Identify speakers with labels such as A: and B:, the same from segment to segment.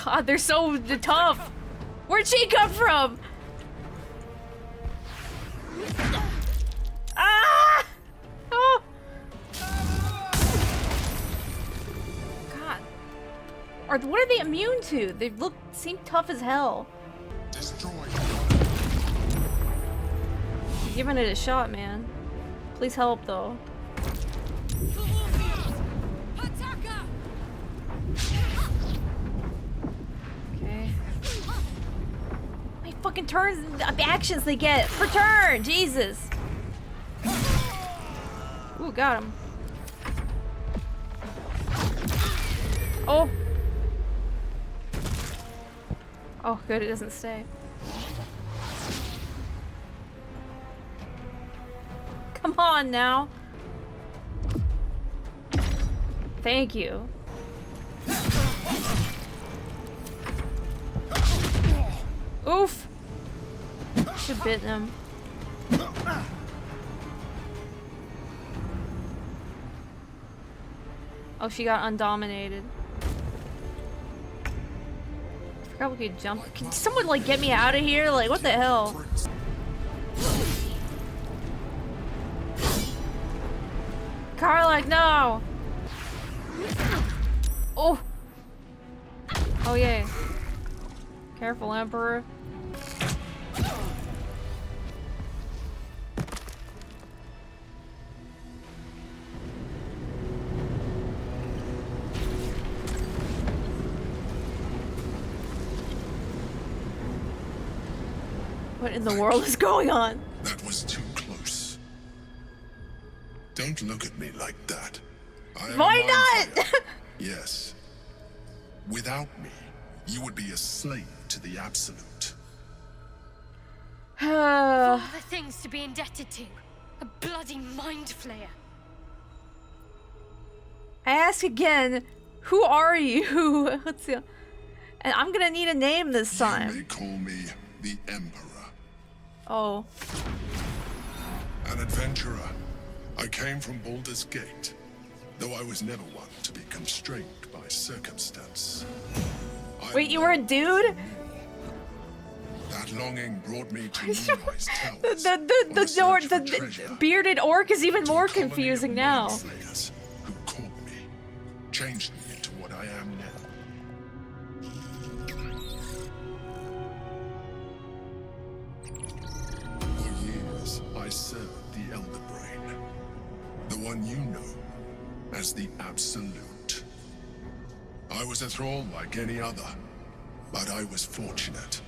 A: God, they're so tough. Where'd she come from? Ah! Oh! God. What are they immune to? They seem tough as hell.
B: Destroy.
A: I'm giving it a shot, man. Please help, though. Okay. My fucking turns, the actions they get per turn, Jesus. Ooh, got him. Oh. Oh, good, it doesn't stay. Come on now. Thank you. Oof. Should bitten him. Oh, she got undominated. I forgot we could jump. Can someone like get me out of here? Like, what the hell? Karlach, no! Oh! Oh, yay. Careful, Emperor. What in the world is going on?
B: That was too close. Don't look at me like that. I am
A: Why
B: a mind
A: not?
B: flayer. Yes. Without me, you would be a slave to the Absolute.
C: Of all the things to be indebted to, a bloody mind flayer.
A: I ask again, who are you? Let's see. And I'm gonna need a name this
B: You
A: time.
B: may call me the Emperor.
A: Oh.
B: An adventurer. I came from Baldur's Gate, though I was never one to be constrained by circumstance.
A: Wait, you were a dude?
B: That longing brought me to Moonrise Towers.
A: The bearded orc is even more confusing now.
B: Flayers who caught me, changed me into what I am now. For years, I served the Elder Brain, the one you know as the Absolute. I was a thrall like any other, but I was fortunate.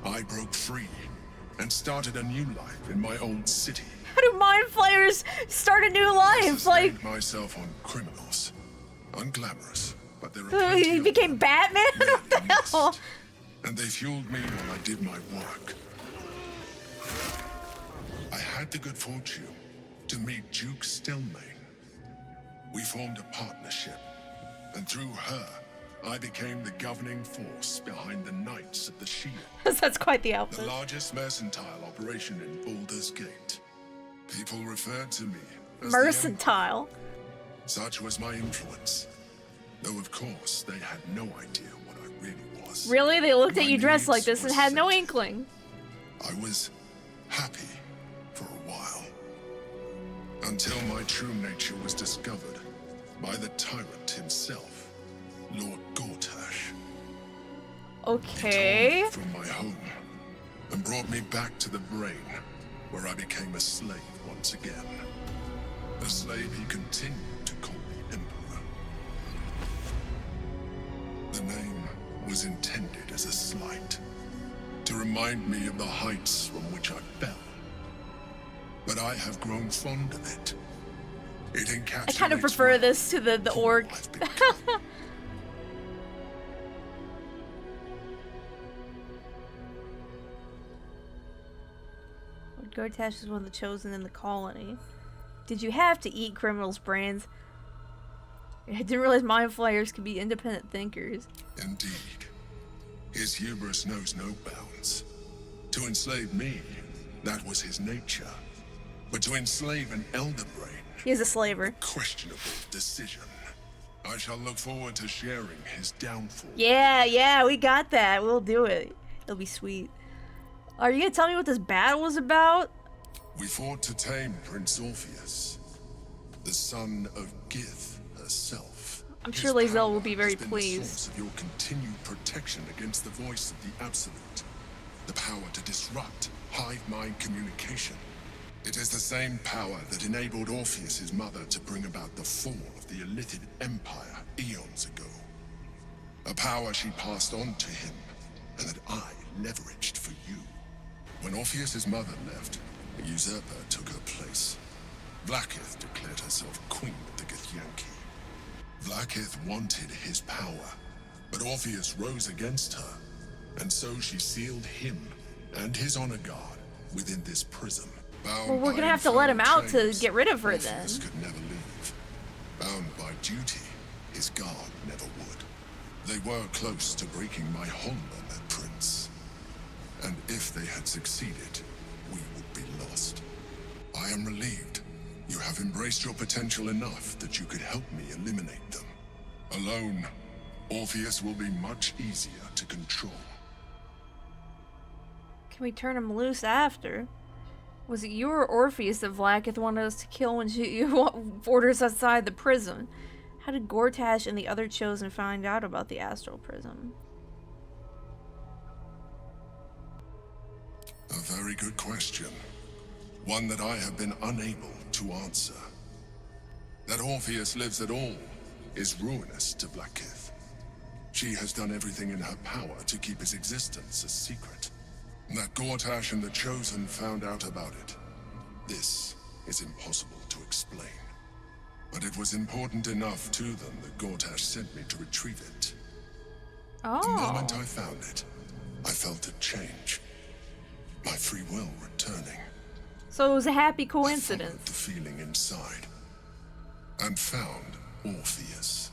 B: I broke free and started a new life in my old city.
A: How do mind flayers start a new life?
B: I
A: Like,
B: sustained myself on criminals. Unglamorous, but there are
A: he
B: plenty of
A: became Batman? What the hell?
B: missed. And they fueled me while I did my work. I had the good fortune to meet Duke Stelmane. We formed a partnership, and through her, I became the governing force behind the Knights of the Shield,
A: That's quite the
B: the
A: outfit.
B: largest mercantile operation in Baldur's Gate. People referred to me as
A: Mercantile.
B: Such was my influence. Though of course they had no idea what I really was.
A: Really? They looked at
B: My
A: you dressed like
B: needs
A: this and
B: were
A: had no
B: set.
A: inkling.
B: I was happy for a while. Until my true nature was discovered by the tyrant himself, Lord Gortash.
A: Okay.
B: He tore me from my home and brought me back to the Brain, where I became a slave once again. A slave he continued to call the Emperor. The name was intended as a slight, to remind me of the heights from which I fell. But I have grown fond of it. It encapsulates
A: I kind of prefer
B: well
A: this to the
B: who
A: orc.
B: I've become.
A: Gortash is one of the chosen in the colony. Did you have to eat criminals' brains? I didn't realize mind flayers could be independent thinkers.
B: Indeed. His hubris knows no bounds. To enslave me, that was his nature. But to enslave an Elder Brain,
A: He is a slaver.
B: questionable decision. I shall look forward to sharing his downfall.
A: Yeah, we got that. We'll do it. It'll be sweet. Are you gonna tell me what this battle was about?
B: We fought to tame Prince Orpheus, the son of Gith herself.
A: I'm sure Lae'zel will be very pleased.
B: The source of your continued protection against the voice of the Absolute. The power to disrupt hive mind communication. It is the same power that enabled Orpheus' mother to bring about the fall of the Illithid Empire eons ago. A power she passed on to him, and that I leveraged for you. When Orpheus' mother left, a usurper took her place. Blackith declared herself queen of the Githyanki. Blackith wanted his power, but Orpheus rose against her, and so she sealed him and his honor guard within this prison.
A: Well, we're gonna have to let him out to get rid of her then.
B: Orpheus could never leave. Bound by duty, his guard never would. They were close to breaking my hold on that prince. And if they had succeeded, we would be lost. I am relieved. You have embraced your potential enough that you could help me eliminate them. Alone, Orpheus will be much easier to control.
A: Can we turn him loose after? Was it you or Orpheus that Blackith wanted us to kill when she ordered us outside the prison? How did Gortash and the other Chosen find out about the astral prism?
B: A very good question. One that I have been unable to answer. That Orpheus lives at all is ruinous to Blackith. She has done everything in her power to keep his existence a secret. That Gortash and the Chosen found out about it. This is impossible to explain. But it was important enough to them that Gortash sent me to retrieve it.
A: Oh.
B: The moment I found it, I felt it change. My free will returning.
A: So it was a happy
B: I
A: coincidence.
B: followed the feeling inside and found Orpheus.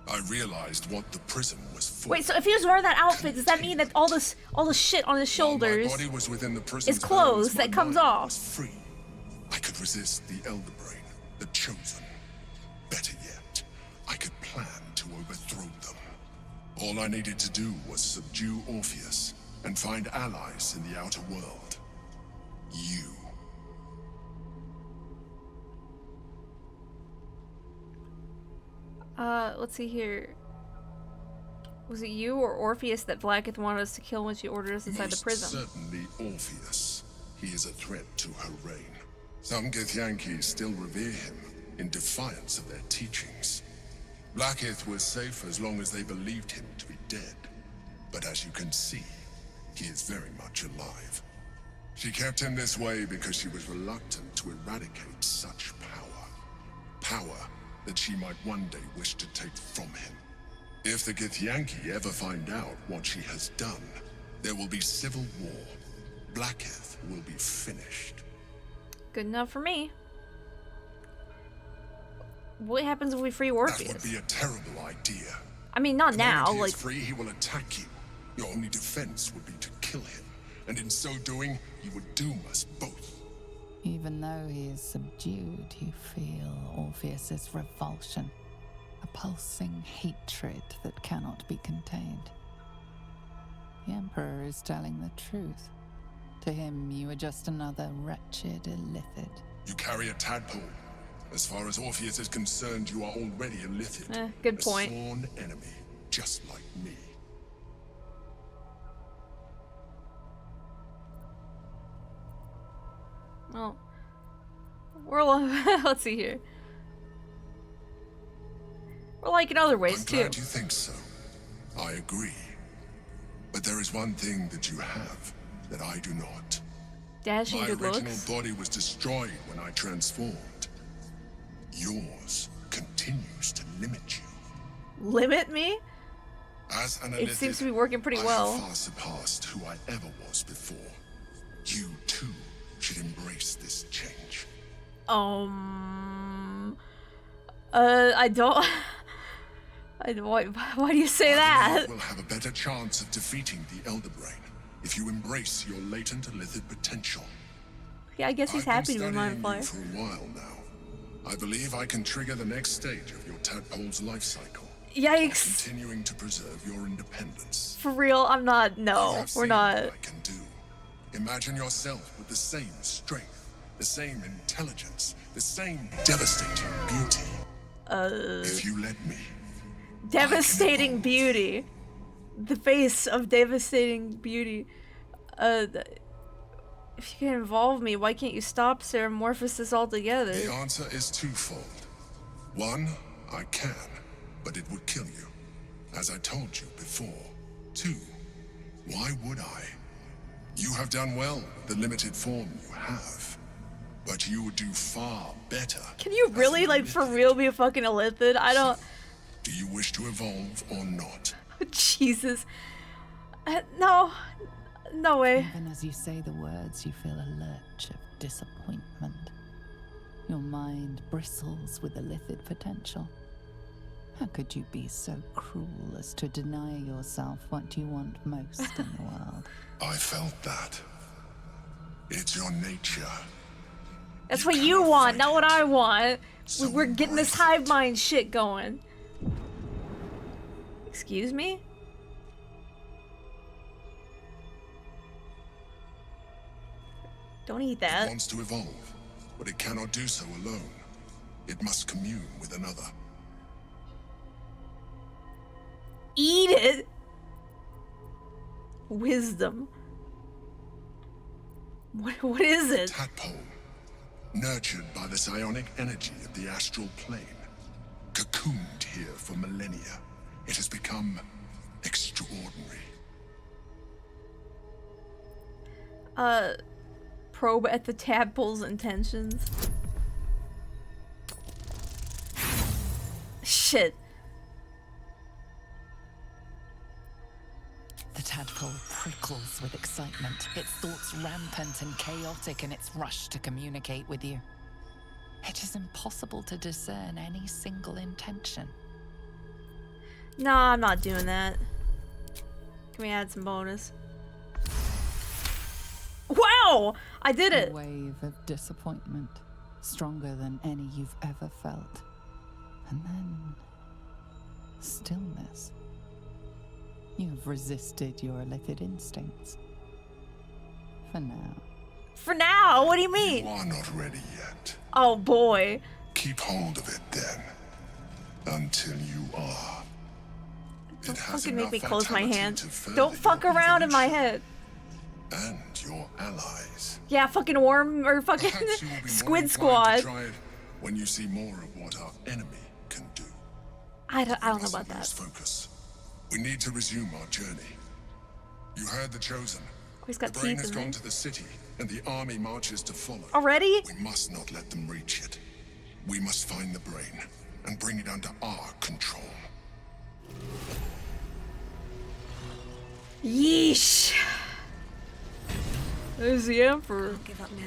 B: I realized what the prism was for.
A: Wait, so if he was wearing that outfit, does that mean that all the shit on his shoulders
B: While my body was within the prison's
A: is clothes
B: bounds, my
A: that comes
B: mind
A: off?
B: was free. I could resist the Elder Brain, the Chosen. Better yet, I could plan to overthrow them. All I needed to do was subdue Orpheus and find allies in the outer world. You.
A: Let's see here. Was it you or Orpheus that Blackith wanted us to kill when she ordered us inside the prison?
B: Certainly Orpheus. He is a threat to her reign. Some Githyanki still revere him in defiance of their teachings. Blackith was safe as long as they believed him to be dead. But as you can see, he is very much alive. She kept him this way because she was reluctant to eradicate such power. Power that she might one day wish to take from him. If the Githyanki ever find out what she has done, there will be civil war. Blackith will be finished.
A: Good enough for me. What happens if we free Orpheus?
B: That would be a terrible idea.
A: I mean, not
B: The
A: now,
B: moment he
A: like...
B: is free, he will attack you. Your only defense would be to kill him. And in so doing, he would doom us both.
D: Even though he is subdued, you feel Orpheus's revulsion. A pulsing hatred that cannot be contained. The Emperor is telling the truth. To him, you are just another wretched illithid.
B: You carry a tadpole. As far as Orpheus is concerned, you are already illithid.
A: Good point.
B: A sworn enemy, just like me.
A: Well, we're let's see here. We're like in other ways,
B: I'm
A: too.
B: glad you think so. I agree. But there is one thing that you have that I do not.
A: Dashing
B: My
A: good
B: original
A: looks.
B: body was destroyed when I transformed. Yours continues to limit you.
A: Limit me?
B: As an
A: It
B: illithid,
A: seems to be working pretty well.
B: I have far surpassed who I ever was before. You, too, should embrace this change.
A: I don't... why do you say that?
B: You will have a better chance of defeating the Elder Brain if you embrace your latent illithid potential.
A: Yeah, I guess he's
B: I've
A: happy
B: been
A: to be Mind
B: studying
A: Flayer.
B: you for a while now. I believe I can trigger the next stage of your tadpole's life cycle.
A: Yikes.
B: Continuing to preserve your independence.
A: For real, I'm not.
B: You
A: No,
B: have
A: we're
B: seen
A: not.
B: what I can do. Imagine yourself with the same strength, the same intelligence, the same devastating beauty. If you let me.
A: Devastating beauty. The face of devastating beauty. If you can involve me, why can't you stop Ceramorphosis altogether?
B: The answer is twofold. One, I can, but it would kill you, as I told you before. Two, why would I? You have done well with the limited form you have, but you would do far better.
A: Can you really, like, for real be a fucking Illithid? I don't...
B: Do you wish to evolve or not?
A: Jesus. No. No way.
D: Even as you say the words, you feel a lurch of disappointment. Your mind bristles with illithid potential. How could you be so cruel as to deny yourself what you want most in the world?
B: I felt that. It's your nature.
A: That's
B: You
A: what you
B: cannot
A: want,
B: fight
A: not what
B: it.
A: I want.
B: So
A: We're getting this
B: embrace
A: hive
B: it.
A: mind shit going. Excuse me? Don't eat
B: It
A: that.
B: wants to evolve, but it cannot do so alone. It must commune with another.
A: Eat it! Wisdom. What is it?
B: Tadpole, nurtured by the psionic energy of the astral plane, cocooned here for millennia, it has become extraordinary.
A: Probe at the tadpole's intentions. Shit.
D: The tadpole prickles with excitement, its thoughts rampant and chaotic in its rush to communicate with you. It is impossible to discern any single intention.
A: Nah, I'm not doing that. Can we add some bonus? Wow! I did
D: A
A: it!
D: wave of disappointment, stronger than any you've ever felt. And then stillness. You've resisted your illithid instincts. For now.
A: For now? What do you
B: You
A: mean?
B: are not ready yet.
A: Oh boy.
B: Keep hold of it then, until you are.
A: Don't
B: It has
A: fucking make
B: enough
A: me close my
B: vitality
A: hand.
B: to further
A: Don't fuck
B: your
A: around in my
B: evolution
A: head.
B: And your allies.
A: Yeah, fucking worm or fucking
B: Perhaps you will be more
A: Squid
B: inclined
A: Squad.
B: to try it when you see more of what our enemy can do.
A: I don't know
B: Mustn't
A: about
B: lose
A: that.
B: focus. We need to resume our journey. You heard the chosen.
A: Oh, he's got
B: The brain
A: teeth
B: has
A: in
B: gone
A: there.
B: to the city, and the army marches to follow.
A: Already?
B: We must not let them reach it. We must find the brain and bring it under our control.
A: Yeesh. There's the Emperor.
E: Give up now.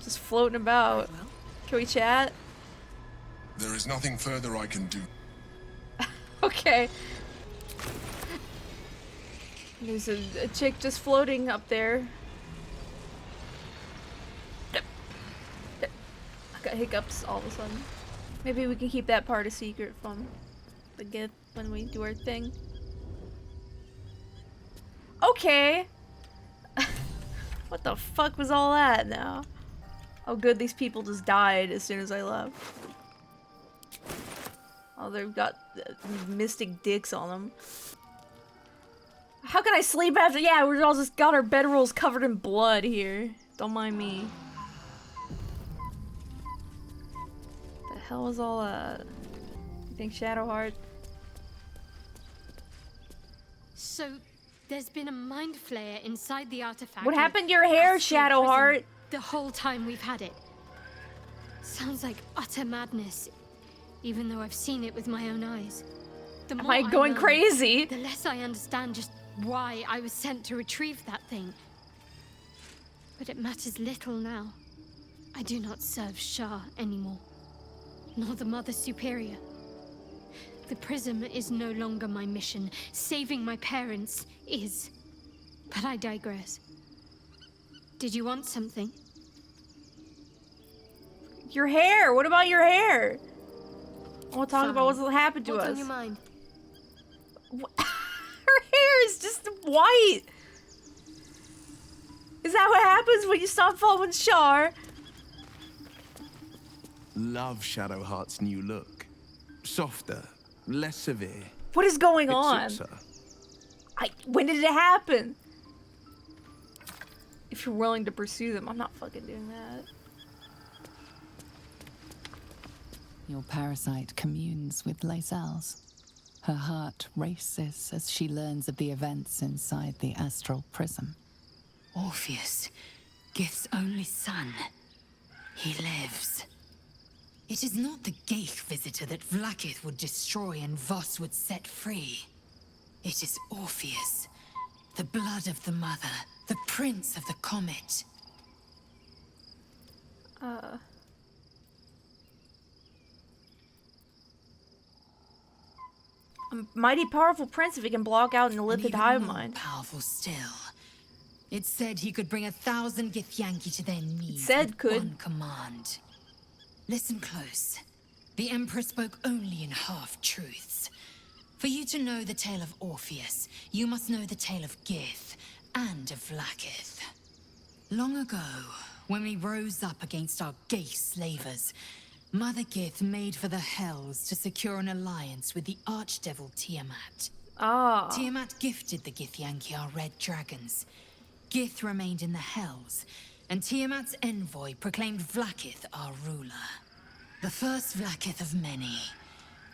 A: Just floating about.
E: Well,
A: Can we chat?
B: There is nothing further I can do.
A: Okay. There's a chick just floating up there. I got hiccups all of a sudden. Maybe we can keep that part a secret from the gift when we do our thing. Okay. What the fuck was all that now? Oh good, these people just died as soon as I left. Oh, they've got mystic dicks on them. How can I sleep after? Yeah, we're all just got our bedrolls covered in blood here. Don't mind me. The hell was all that? You think Shadowheart?
C: So, there's been a mind flayer inside the artifact.
A: What
C: and
A: happened to your hair,
C: astral
A: Shadowheart?
C: prison The whole time we've had it. Sounds like utter madness, even though I've seen it with my own eyes. The
A: Am
C: more
A: I going
C: know,
A: crazy?
C: The less I understand just why I was sent to retrieve that thing. But it matters little now. I do not serve Shah anymore, nor the Mother Superior. The prism is no longer my mission. Saving my parents is. But I digress. Did you want something?
A: Your hair! What about your hair? I want to talk about
C: Fine.
A: what's happened to
C: What's
A: us.
C: on your mind?
A: Her hair is just white! Is that what happens when you stop following Char?
E: Love Shadowheart's new look. Softer, less severe.
A: What is going
E: It
A: on?
E: suits her.
A: When did it happen? If you're willing to pursue them, I'm not fucking doing that.
D: Your parasite communes with Lae'zel's. Her heart races as she learns of the events inside the astral prism.
F: Orpheus, Gith's only son. He lives. It is not the Geich visitor that Vlaakith would destroy and Voss would set free. It is Orpheus, the blood of the mother, the prince of the comet.
A: A mighty powerful prince if he can block out an
F: And
A: illithid
F: even
A: hive
F: more
A: mind.
F: powerful still. It said he could bring 1,000 Githyanki to their knees
A: said
F: with
A: could.
F: one command. Listen close. The Emperor spoke only in half-truths. For you to know the tale of Orpheus, you must know the tale of Gith and of Vlaakith. Long ago, when we rose up against our Geich slavers, Mother Gith made for the Hells to secure an alliance with the Archdevil Tiamat.
A: Ah.
F: Tiamat gifted the Githyanki our red dragons. Gith remained in the Hells, and Tiamat's envoy proclaimed Vlaakith our ruler. The first Vlaakith of many.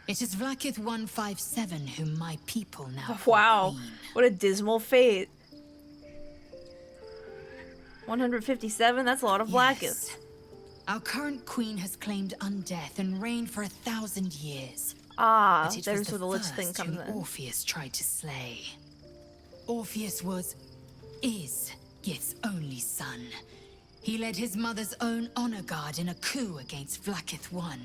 F: It is Vlaakith 157 whom my people now call
A: Wow.
F: Queen.
A: What a dismal fate. 157? That's a lot of Blackest.
F: Yes. Our current queen has claimed undeath and reigned for 1,000 years.
A: Ah,
F: But it
A: there's
F: was
A: where the Lich
F: first
A: thing comes
F: whom
A: in.
F: Orpheus tried to slay. Orpheus is Gith's only son. He led his mother's own honor guard in a coup against Vlaakith I.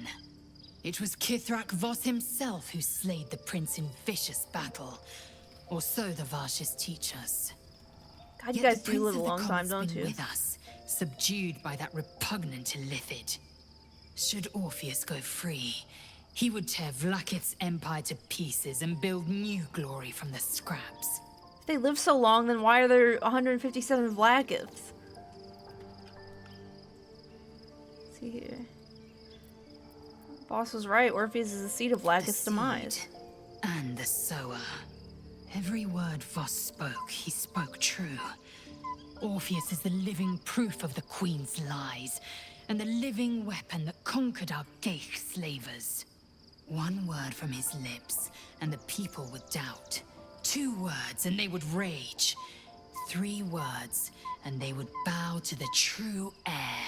F: It was Kithrak Voss himself who slayed the prince in vicious battle. Or so the Varshas teach us.
A: God, you
F: Yet
A: guys
F: the
A: do live
F: Prince
A: a
F: of the
A: long time,
F: Comet's
A: don't
F: been
A: you?
F: with us, subdued by that repugnant illithid. Should Orpheus go free, he would tear Vlaakith's empire to pieces and build new glory from the scraps.
A: If they live so long, then why are there 157 Blackeths? Let's see here. Boss was right. Orpheus is the seed of Blacketh's
F: The
A: demise.
F: seed and the sower. Every word Voss spoke, he spoke true. Orpheus is the living proof of the Queen's lies, and the living weapon that conquered our Geich slavers. One word from his lips, and the people would doubt. 2 words, and they would rage. 3 words, and they would bow to the true heir.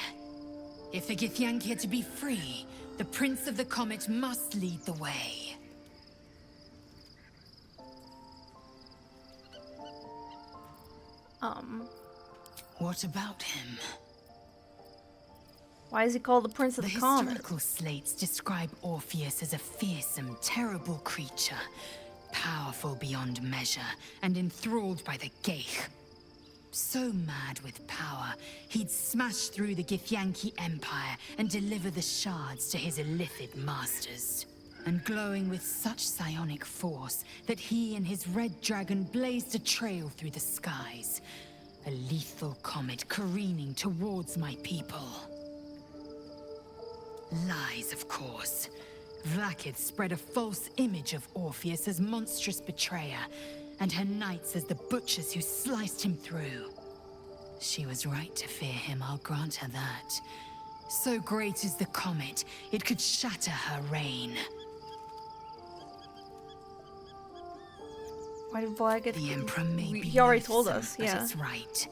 F: If the Githyanki are to be free, the Prince of the Comet must lead the way. What about him?
A: Why is he called the Prince of
F: The
A: the Comet?
F: historical slates describe Orpheus as a fearsome, terrible creature, powerful beyond measure, and enthralled by the Geich. So mad with power, he'd smash through the Githyanki Empire and deliver the shards to his illithid masters. And glowing with such psionic force that he and his red dragon blazed a trail through the skies. A lethal comet careening towards my people. Lies, of course. Vlaakith spread a false image of Orpheus as monstrous betrayer, and her knights as the butchers who sliced him through. She was right to fear him, I'll grant her that. So great is the comet, it could shatter her reign.
A: Why did Blacketh...
F: The Emperor may be
A: He already told
F: loathsome,
A: us,
F: but
A: yeah.
F: it's right.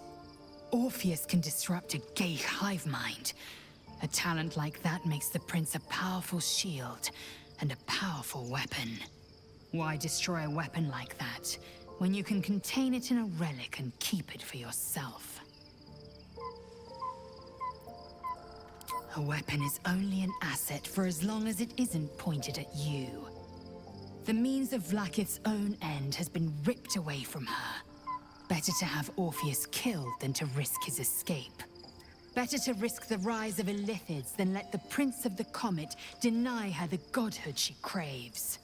F: Orpheus can disrupt a Geich hive mind. A talent like that makes the prince a powerful shield and a powerful weapon. Why destroy a weapon like that when you can contain it in a relic and keep it for yourself? A weapon is only an asset for as long as it isn't pointed at you. The means of Vlaakith's own end has been ripped away from her. Better to have Orpheus killed than to risk his escape. Better to risk the rise of Illithids than let the Prince of the Comet deny her the godhood she craves.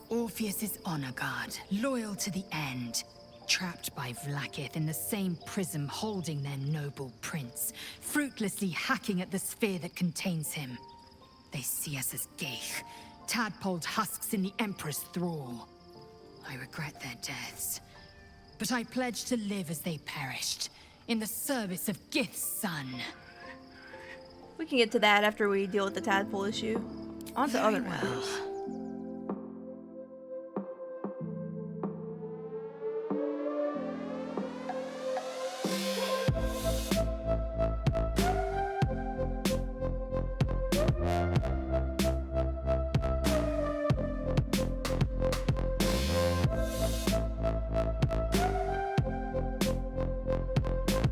F: Orpheus is honor guard, loyal to the end. Trapped by Vlaakith in the same prism holding their noble prince, fruitlessly hacking at the sphere that contains him. They see us as Geich, tadpoled husks in the Emperor's thrall. I regret their deaths, but I pledge to live as they perished, in the service of Gith's son.
A: We can get to that after we deal with the tadpole issue. On to other
F: Very
A: matters.
F: well.